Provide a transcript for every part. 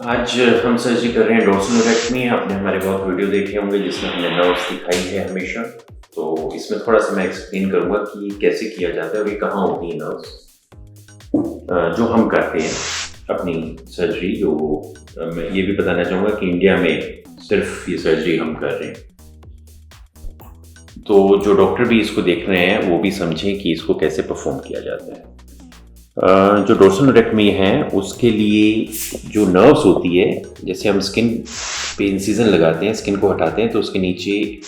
आज हम सर्जरी कर रहे हैं डोर्सलोरेक्टमी। आपने हमारे बहुत वीडियो देखे होंगे जिसमें हमने नर्व्स दिखाई है हमेशा। तो इसमें थोड़ा सा मैं एक्सप्लेन करूंगा कि कैसे किया जाता है और ये कहाँ होती है नर्व्स जो हम करते हैं अपनी सर्जरी। मैं ये भी बताना चाहूँगा कि इंडिया में सिर्फ ये सर्जरी हम कर रहे हैं, तो जो डॉक्टर भी इसको देख रहे हैं वो भी समझें कि इसको कैसे परफॉर्म किया जाता है। जो डोर्सलोरेक्टमी है उसके लिए जो नर्व्स होती है, जैसे हम स्किन पे इंसिजन लगाते हैं, स्किन को हटाते हैं तो उसके नीचे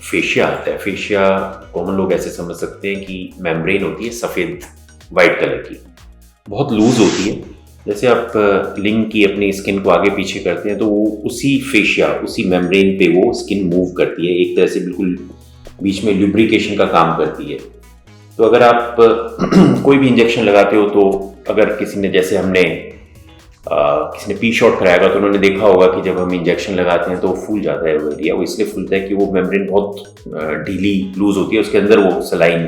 फेशिया आता है। फेशिया कॉमन लोग ऐसे समझ सकते हैं कि मेम्ब्रेन होती है सफ़ेद वाइट कलर की, बहुत लूज होती है। जैसे आप लिंग की अपनी स्किन को आगे पीछे करते हैं तो वो उसी फेशिया, उसी मेम्ब्रेन पे वो स्किन मूव करती है, एक तरह से बिल्कुल बीच में लुब्रिकेशन का काम करती है। तो अगर आप कोई भी इंजेक्शन लगाते हो तो अगर किसी ने, जैसे किसी ने पी शॉट कराया तो उन्होंने देखा होगा कि जब हम इंजेक्शन लगाते हैं तो फूल जाता है वो एरिया। वो इसलिए फूलता है कि वो मेम्ब्रेन बहुत ढीली लूज होती है, उसके अंदर वो सलाइन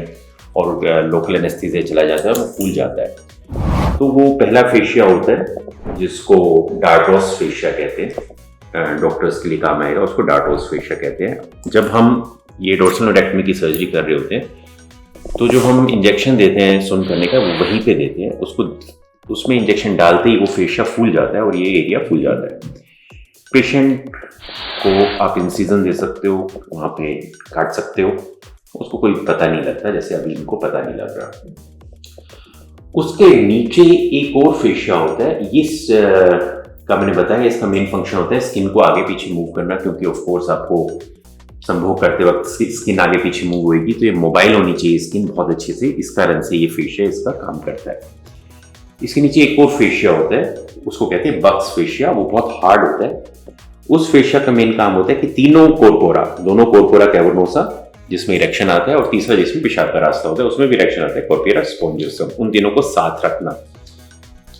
और लोकल एनेस्थीसिया चला जाता है और वो फूल जाता है। तो वो पहला फेशिया होता है जिसको डार्टोस फेशिया कहते हैं, डॉक्टर्स के लिए काम आएगा, उसको डार्टोस फेशिया कहते हैं। जब हम ये डोर्सलोरेक्टमी की सर्जरी कर रहे होते हैं तो जो हम इंजेक्शन देते हैं सुन करने का, वो वहीं पे देते हैं। उसमें इंजेक्शन डालते ही वो फेशिया फूल जाता है और ये एरिया फूल जाता है। पेशेंट को आप इंसिजन दे सकते हो, वहाँ पे काट सकते हो, उसको कोई पता नहीं लगता, जैसे अभी इनको पता नहीं लग रहा। उसके नीचे एक और फेशिया होता है, इस का मैंने बताया इसका मेन फंक्शन होता है स्किन को आगे पीछे मूव करना, क्योंकि ऑफ कोर्स आपको संभोग करते वक्त स्किन आगे पीछे मूव होगी तो ये मोबाइल होनी चाहिए स्किन बहुत अच्छे से, इस कारण से ये फेशिया इसका काम करता है। इसके नीचे एक और फेशिया होता है, उसको कहते हैं बक्स फेशिया, वो बहुत हार्ड होता है। उस फेशिया का मेन काम होता है कि तीनों कोरपोरा, दोनों कोरपोरा कैवर्नोसा जिसमें इरेक्शन आता है और तीसरा जिसमें पेशाब का रास्ता होता है उसमें भी इरेक्शन आता है, कॉर्पोरा स्पोंजियोसम, उन तीनों को साथ रखना।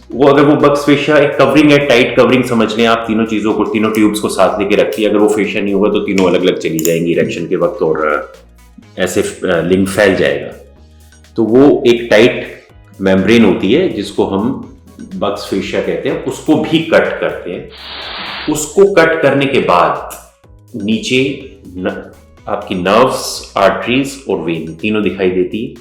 वो अगर वो बक्स फेशिया एक कवरिंग है, टाइट कवरिंग समझ लें आप, तीनों चीजों को, तीनों ट्यूब्स को साथ लेके रखती है। अगर वो फेशिया नहीं होगा तो तीनों अलग अलग चली जाएंगी इरेक्शन के वक्त और ऐसे लिंग फैल जाएगा। तो वो एक टाइट मेम्ब्रेन होती है जिसको हम बक्स फेशिया कहते हैं, उसको भी कट करते हैं। उसको कट करने के बाद नीचे आपकी नर्व्स, आर्टरीज और वेन तीनों दिखाई देती है।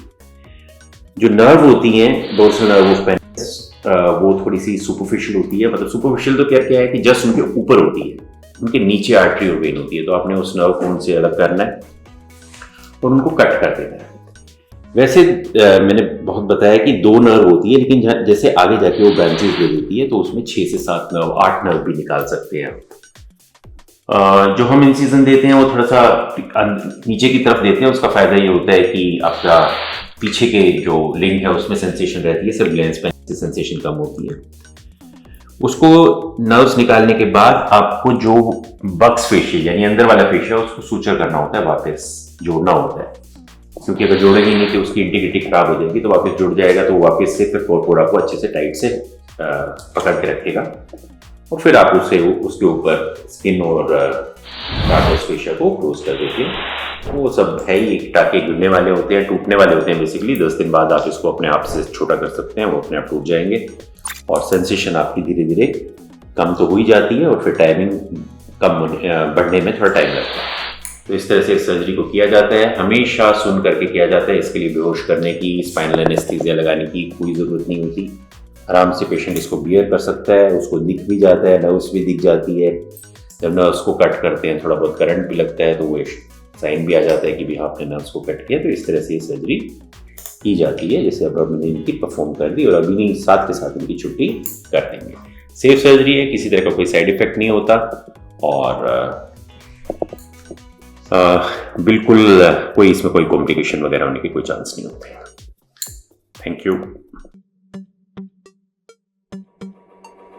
जो नर्व होती हैं, डोर्सल नर्व ऑफ पेनिस, वो थोड़ी सी सुपरफिशियल होती है। मतलब सुपरफिशियल तो क्या है कि जस्ट उनके ऊपर होती है, उनके नीचे आर्टरी और वेन होती है। तो आपने उस नर्व को उनसे अलग करना है और उनको कट कर देना है। वैसे मैंने बहुत बताया कि 2 नर्व होती है, लेकिन जैसे आगे जाके वो ब्रांचेस दे देती है तो उसमें 6 से 7 नर्व, 8 नर्व भी निकाल सकते हैं। जो हम इंसिजन देते हैं वो थोड़ा सा नीचे की तरफ देते हैं। उसका फायदा ये होता है कि आपका पीछे के जो लिंग है उसमें सेंसेशन रहती है, सिर्फ ग्लैंड्स पे सेंसेशन कम होती है। उसको नर्व्स निकालने के बाद आपको जो बक्स फेशिया यानी अंदर वाला फेशिया, उसको सूचर करना होता है, वापस जोड़ना होता है। क्योंकि अगर जोड़ेंगे नहीं तो उसकी इंटीग्रिटी खराब हो जाएगी, तो वापस जुड़ जाएगा तो वापस से फिर कोरपोरा को अच्छे से टाइट से पकड़ के रखेगा और फिर आप उसके ऊपर स्किन और डार्टोस फेशिया को क्लोज कर देते हैं। वो सब है ही, टाके गिरने वाले होते हैं, टूटने वाले होते हैं बेसिकली। 10 दिन बाद आप इसको अपने आप से छोटा कर सकते हैं, वो अपने आप टूट जाएंगे और सेंसेशन आपकी धीरे धीरे कम तो हो ही जाती है और फिर टाइमिंग कम बढ़ने में थोड़ा टाइम लगता है। तो इस तरह से सर्जरी को किया जाता है। हमेशा सुन करके किया जाता है, इसके लिए बेहोश करने की, स्पाइनल एनेस्थीसिया लगाने की कोई ज़रूरत नहीं होती। आराम से पेशेंट इसको बियर कर सकता है, उसको दिख भी जाता है, नर्व्स भी दिख जाती है। जब नर्व्स को कट करते हैं थोड़ा बहुत करंट भी लगता है तो वो साइन भी आ जाता है कि भी आपने नर्व्स को कट किया। तो इस तरह से ये सर्जरी की जाती है। जैसे अब हमने इनकी परफॉर्म कर दी और अभी साथ के साथ इनकी छुट्टी कर देंगे। सेफ सर्जरी है, किसी तरह का कोई साइड इफेक्ट नहीं होता और बिल्कुल कोई इसमें कोई कॉम्प्लिकेशन वगैरह होने के कोई चांस नहीं होते। Thank you.